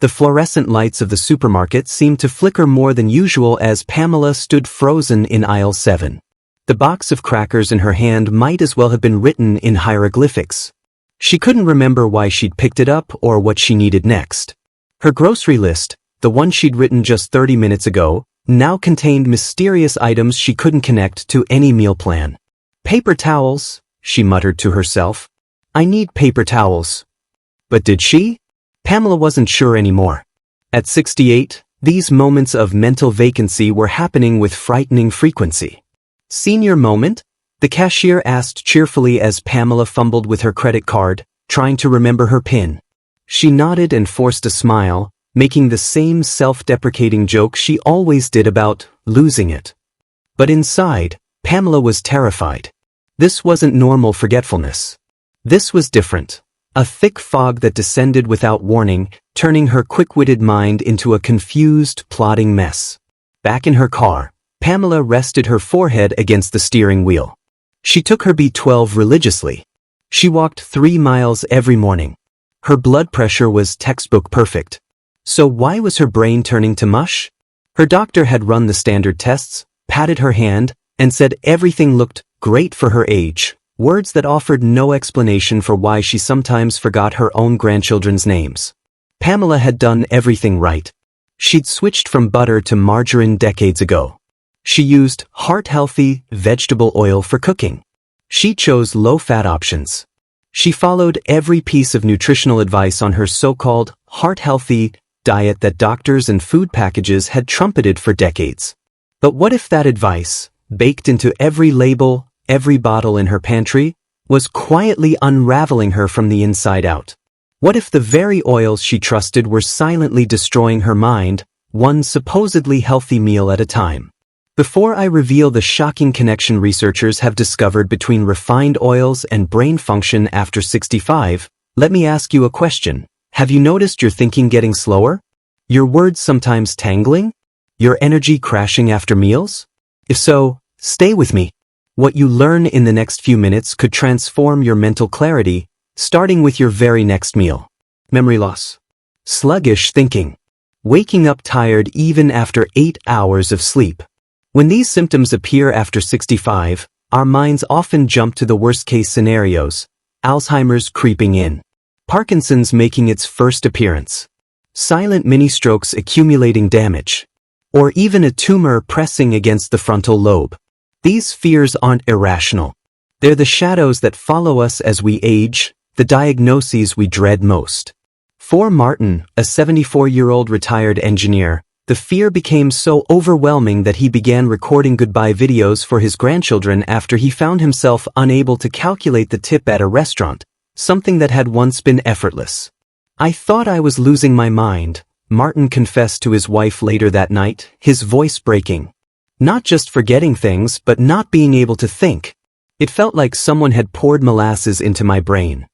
The fluorescent lights of the supermarket seemed to flicker more than usual as Pamela stood frozen in aisle 7. The box of crackers in her hand might as well have been written in hieroglyphics. She couldn't remember why she'd picked it up or what she needed next. Her grocery list, the one she'd written just 30 minutes ago, now contained mysterious items she couldn't connect to any meal plan. Paper towels, she muttered to herself. I need paper towels. But did she? Pamela wasn't sure anymore. At 68, these moments of mental vacancy were happening with frightening frequency. Senior moment? The cashier asked cheerfully as Pamela fumbled with her credit card, trying to remember her PIN. She nodded and forced a smile, making the same self-deprecating joke she always did about losing it. But inside, Pamela was terrified. This wasn't normal forgetfulness. This was different. A thick fog that descended without warning, turning her quick-witted mind into a confused, plodding mess. Back in her car, Pamela rested her forehead against the steering wheel. She took her B12 religiously. She walked 3 miles every morning. Her blood pressure was textbook perfect. So why was her brain turning to mush? Her doctor had run the standard tests, patted her hand, and said everything looked great for her age, words that offered no explanation for why she sometimes forgot her own grandchildren's names. Pamela had done everything right. She'd switched from butter to margarine decades ago. She used heart-healthy vegetable oil for cooking. She chose low-fat options. She followed every piece of nutritional advice on her so-called heart-healthy diet that doctors and food packages had trumpeted for decades. But what if that advice, baked into every label, every bottle in her pantry, was quietly unraveling her from the inside out? What if the very oils she trusted were silently destroying her mind, one supposedly healthy meal at a time? Before I reveal the shocking connection researchers have discovered between refined oils and brain function after 65, let me ask you a question. Have you noticed your thinking getting slower? Your words sometimes tangling? Your energy crashing after meals? If so, stay with me. What you learn in the next few minutes could transform your mental clarity, starting with your very next meal. Memory loss. Sluggish thinking. Waking up tired even after 8 hours of sleep. When these symptoms appear after 65, our minds often jump to the worst-case scenarios. Alzheimer's creeping in. Parkinson's making its first appearance. Silent mini-strokes accumulating damage. Or even a tumor pressing against the frontal lobe. These fears aren't irrational. They're the shadows that follow us as we age, the diagnoses we dread most. For Martin, a 74-year-old retired engineer, the fear became so overwhelming that he began recording goodbye videos for his grandchildren after he found himself unable to calculate the tip at a restaurant, something that had once been effortless. I thought I was losing my mind, Martin confessed to his wife later that night, his voice breaking. Not just forgetting things, but not being able to think. It felt like someone had poured molasses into my brain.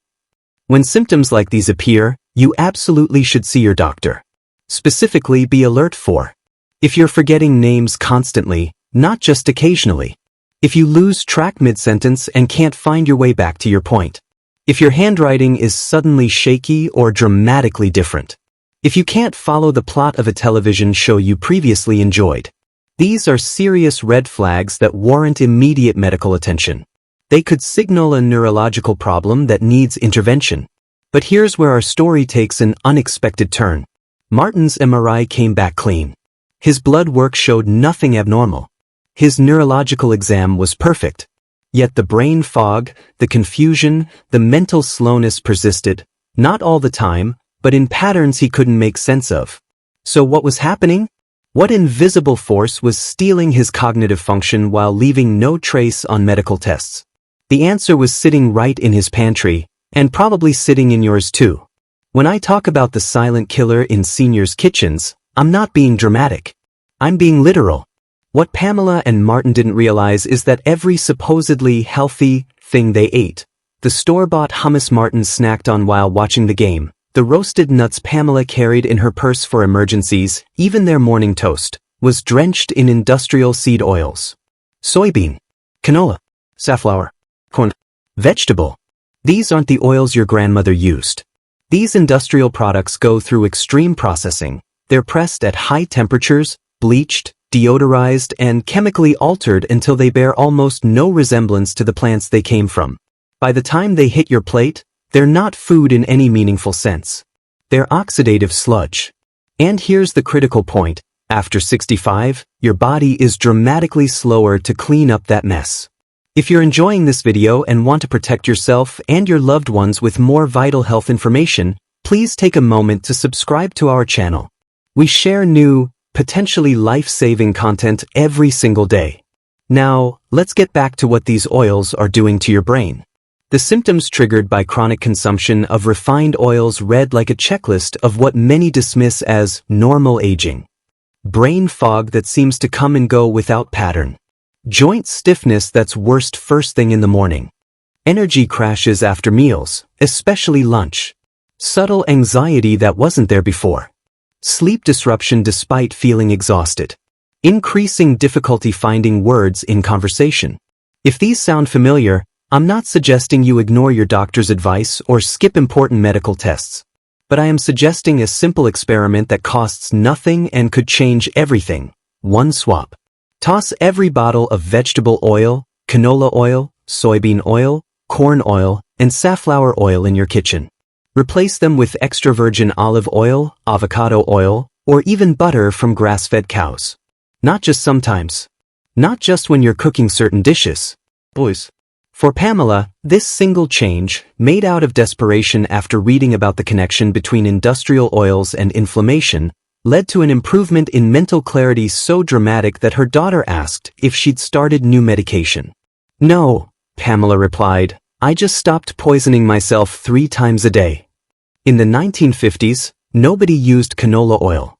When symptoms like these appear, you absolutely should see your doctor. Specifically, be alert for. If you're forgetting names constantly, not just occasionally. If you lose track mid-sentence and can't find your way back to your point. If your handwriting is suddenly shaky or dramatically different. If you can't follow the plot of a television show you previously enjoyed. These are serious red flags that warrant immediate medical attention. They could signal a neurological problem that needs intervention. But here's where our story takes an unexpected turn. Martin's MRI came back clean. His blood work showed nothing abnormal. His neurological exam was perfect. Yet the brain fog, the confusion, the mental slowness persisted, not all the time, but in patterns he couldn't make sense of. So what was happening? What invisible force was stealing his cognitive function while leaving no trace on medical tests? The answer was sitting right in his pantry, and probably sitting in yours too. When I talk about the silent killer in seniors' kitchens, I'm not being dramatic. I'm being literal. What Pamela and Martin didn't realize is that every supposedly healthy thing they ate, the store-bought hummus Martin snacked on while watching the game, the roasted nuts Pamela carried in her purse for emergencies, even their morning toast, was drenched in industrial seed oils. Soybean, canola, safflower, corn, vegetable. These aren't the oils your grandmother used. These industrial products go through extreme processing. They're pressed at high temperatures, bleached, deodorized, and chemically altered until they bear almost no resemblance to the plants they came from. By the time they hit your plate, they're not food in any meaningful sense. They're oxidative sludge. And here's the critical point. After 65, your body is dramatically slower to clean up that mess. If you're enjoying this video and want to protect yourself and your loved ones with more vital health information, please take a moment to subscribe to our channel. We share new, potentially life-saving content every single day. Now, let's get back to what these oils are doing to your brain. The symptoms triggered by chronic consumption of refined oils read like a checklist of what many dismiss as normal aging. Brain fog that seems to come and go without pattern. Joint stiffness that's worst first thing in the morning. Energy crashes after meals, especially lunch. Subtle anxiety that wasn't there before. Sleep disruption despite feeling exhausted. Increasing difficulty finding words in conversation. If these sound familiar, I'm not suggesting you ignore your doctor's advice or skip important medical tests. But I am suggesting a simple experiment that costs nothing and could change everything. One swap. Toss every bottle of vegetable oil, canola oil, soybean oil, corn oil, and safflower oil in your kitchen. Replace them with extra virgin olive oil, avocado oil, or even butter from grass-fed cows. Not just sometimes. Not just when you're cooking certain dishes. Boys. For Pamela, this single change, made out of desperation after reading about the connection between industrial oils and inflammation, led to an improvement in mental clarity so dramatic that her daughter asked if she'd started new medication. "No," Pamela replied, "I just stopped poisoning myself 3 times a day." In the 1950s, nobody used canola oil.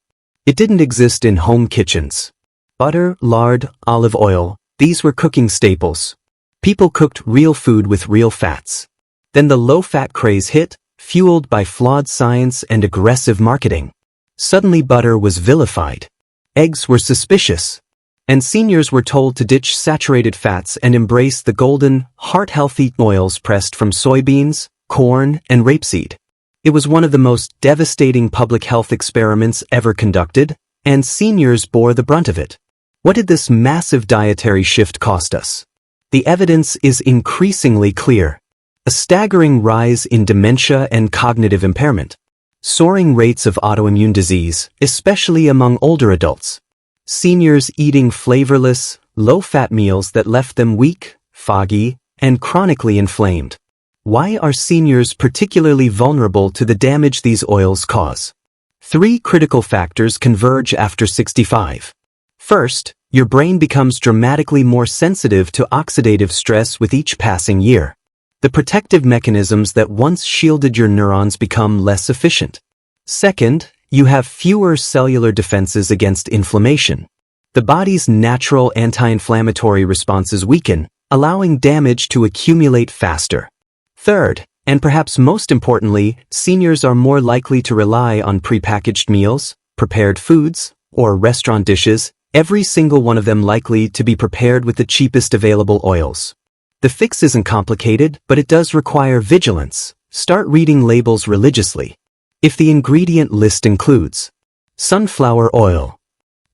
It didn't exist in home kitchens. Butter, lard, olive oil, these were cooking staples. People cooked real food with real fats. Then the low-fat craze hit, fueled by flawed science and aggressive marketing. Suddenly butter was vilified. Eggs were suspicious. And seniors were told to ditch saturated fats and embrace the golden, heart-healthy oils pressed from soybeans, corn, and rapeseed. It was one of the most devastating public health experiments ever conducted, and seniors bore the brunt of it. What did this massive dietary shift cost us? The evidence is increasingly clear. A staggering rise in dementia and cognitive impairment. Soaring rates of autoimmune disease, especially among older adults. Seniors eating flavorless, low-fat meals that left them weak, foggy, and chronically inflamed. Why are seniors particularly vulnerable to the damage these oils cause? 3 critical factors converge after 65. First, your brain becomes dramatically more sensitive to oxidative stress with each passing year. The protective mechanisms that once shielded your neurons become less efficient. Second, you have fewer cellular defenses against inflammation. The body's natural anti-inflammatory responses weaken, allowing damage to accumulate faster. Third, and perhaps most importantly, seniors are more likely to rely on prepackaged meals, prepared foods, or restaurant dishes, every single one of them likely to be prepared with the cheapest available oils. The fix isn't complicated, but it does require vigilance. Start reading labels religiously. If the ingredient list includes sunflower oil,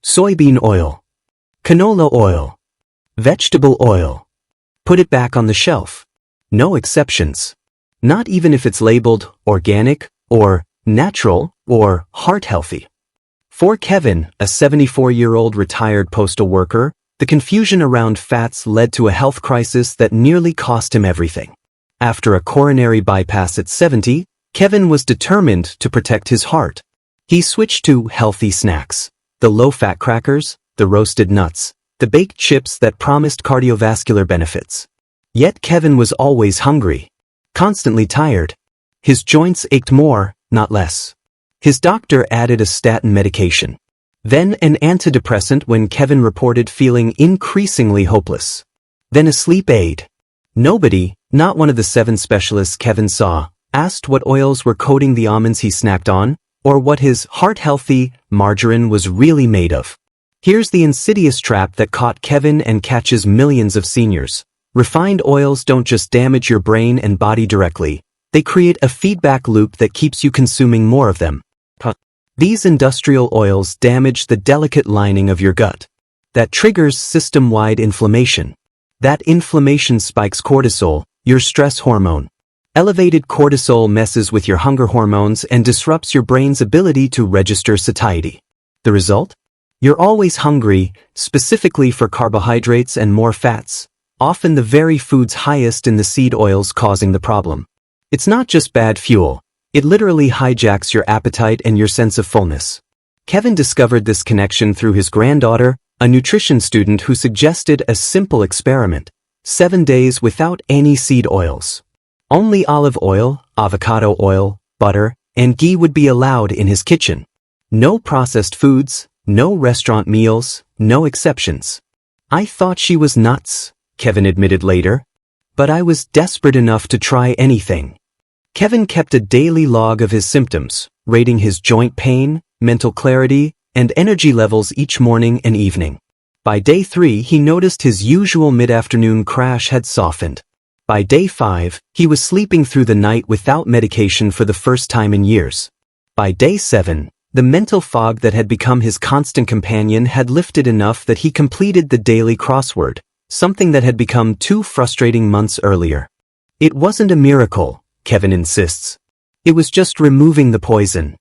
soybean oil, canola oil, vegetable oil, put it back on the shelf. No exceptions. Not even if it's labeled organic, or natural, or heart healthy. For Kevin, a 74-year-old retired postal worker, the confusion around fats led to a health crisis that nearly cost him everything. After a coronary bypass at 70, Kevin was determined to protect his heart. He switched to healthy snacks. The low-fat crackers, the roasted nuts, the baked chips that promised cardiovascular benefits. Yet Kevin was always hungry. Constantly tired. His joints ached more, not less. His doctor added a statin medication. Then an antidepressant when Kevin reported feeling increasingly hopeless. Then a sleep aid. Nobody, not one of the 7 specialists Kevin saw, asked what oils were coating the almonds he snacked on, or what his heart-healthy margarine was really made of. Here's the insidious trap that caught Kevin and catches millions of seniors. Refined oils don't just damage your brain and body directly, They create a feedback loop that keeps you consuming more of them. These industrial oils damage the delicate lining of your gut. That triggers system-wide inflammation. That inflammation spikes cortisol, your stress hormone. Elevated cortisol messes with your hunger hormones and disrupts your brain's ability to register satiety. The result? You're always hungry, specifically for carbohydrates and more fats, often the very foods highest in the seed oils causing the problem. It's not just bad fuel, it literally hijacks your appetite and your sense of fullness. Kevin discovered this connection through his granddaughter, a nutrition student who suggested a simple experiment: 7 days without any seed oils. Only olive oil, avocado oil, butter, and ghee would be allowed in his kitchen. No processed foods, no restaurant meals, no exceptions. I thought she was nuts, Kevin admitted later, but I was desperate enough to try anything. Kevin kept a daily log of his symptoms, rating his joint pain, mental clarity, and energy levels each morning and evening. By day 3, he noticed his usual mid-afternoon crash had softened. By day 5, he was sleeping through the night without medication for the first time in years. By day 7, the mental fog that had become his constant companion had lifted enough that he completed the daily crossword, something that had become too frustrating months earlier. It wasn't a miracle, Kevin insists. It was just removing the poison.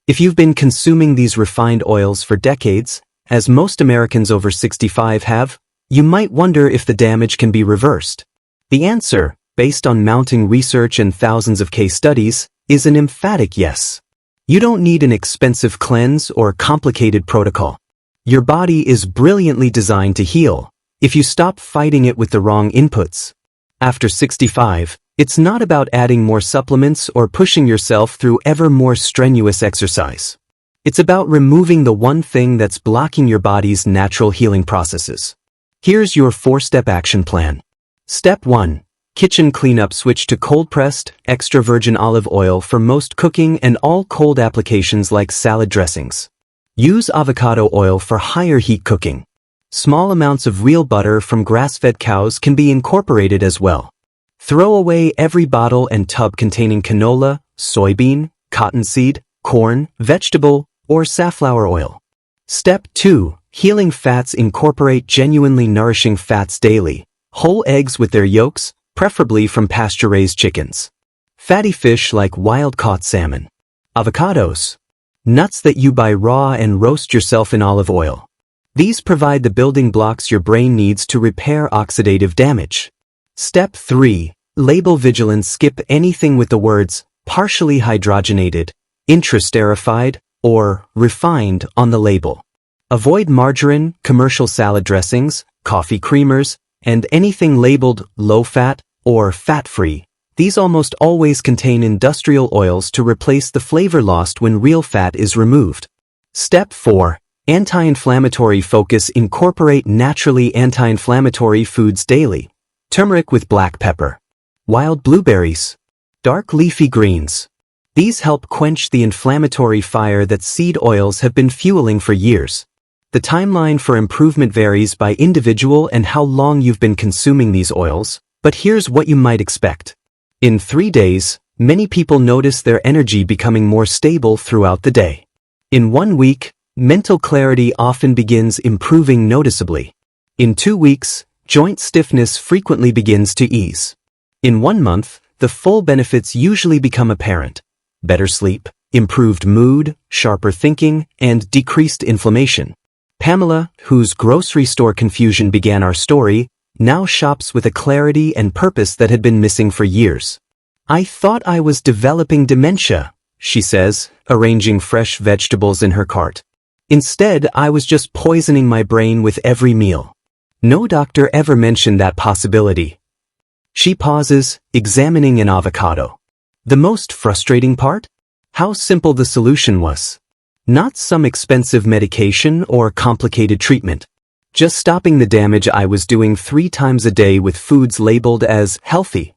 If you've been consuming these refined oils for decades, as most Americans over 65 have, you might wonder if the damage can be reversed. The answer, based on mounting research and thousands of case studies, is an emphatic yes. You don't need an expensive cleanse or complicated protocol. Your body is brilliantly designed to heal if you stop fighting it with the wrong inputs. After 65, it's not about adding more supplements or pushing yourself through ever more strenuous exercise. It's about removing the one thing that's blocking your body's natural healing processes. Here's your 4-step action plan. Step 1. Kitchen cleanup: switch to cold-pressed, extra virgin olive oil for most cooking and all cold applications like salad dressings. Use avocado oil for higher heat cooking. Small amounts of real butter from grass-fed cows can be incorporated as well. Throw away every bottle and tub containing canola, soybean, cottonseed, corn, vegetable, or safflower oil. Step 2. Healing fats: incorporate genuinely nourishing fats daily. Whole eggs with their yolks, preferably from pasture-raised chickens. Fatty fish like wild-caught salmon. Avocados. Nuts that you buy raw and roast yourself in olive oil. These provide the building blocks your brain needs to repair oxidative damage. Step 3. Label vigilant: skip anything with the words partially hydrogenated, intraesterified, or refined on the label. Avoid margarine, commercial salad dressings, coffee creamers, and anything labeled low-fat or fat-free. These almost always contain industrial oils to replace the flavor lost when real fat is removed. Step 4. Anti-inflammatory focus: incorporate naturally anti-inflammatory foods daily. Turmeric with black pepper. Wild blueberries. Dark leafy greens. These help quench the inflammatory fire that seed oils have been fueling for years. The timeline for improvement varies by individual and how long you've been consuming these oils, but here's what you might expect. In 3 days, many people notice their energy becoming more stable throughout the day. In 1 week, mental clarity often begins improving noticeably. In 2 weeks, joint stiffness frequently begins to ease. In 1 month, the full benefits usually become apparent: better sleep, improved mood, sharper thinking, and decreased inflammation. Pamela, whose grocery store confusion began our story, now shops with a clarity and purpose that had been missing for years. "I thought I was developing dementia," she says, arranging fresh vegetables in her cart. "Instead, I was just poisoning my brain with every meal. No doctor ever mentioned that possibility." She pauses, examining an avocado. The most frustrating part? How simple the solution was. Not some expensive medication or complicated treatment. Just stopping the damage I was doing 3 times a day with foods labeled as healthy.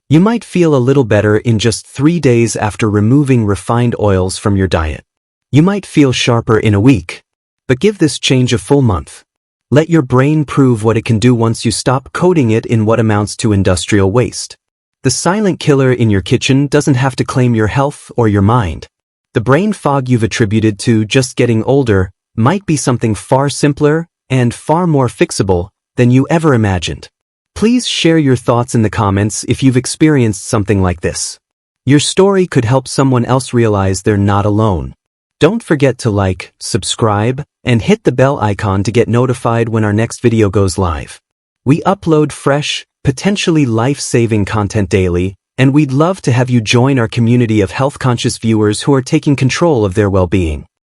You might feel a little better in just 3 days after removing refined oils from your diet. You might feel sharper in a week. But give this change a full month. Let your brain prove what it can do once you stop coating it in what amounts to industrial waste. The The silent killer in your kitchen doesn't have to claim your health or your mind. The brain fog you've attributed to just getting older might be something far simpler and far more fixable than you ever imagined. Please share your thoughts in the comments if you've experienced something like this. Your story could help someone else realize they're not alone. Don't forget to like, subscribe, and hit the bell icon to get notified when our next video goes live. We upload fresh, potentially life-saving content daily, and we'd love to have you join our community of health-conscious viewers who are taking control of their well-being.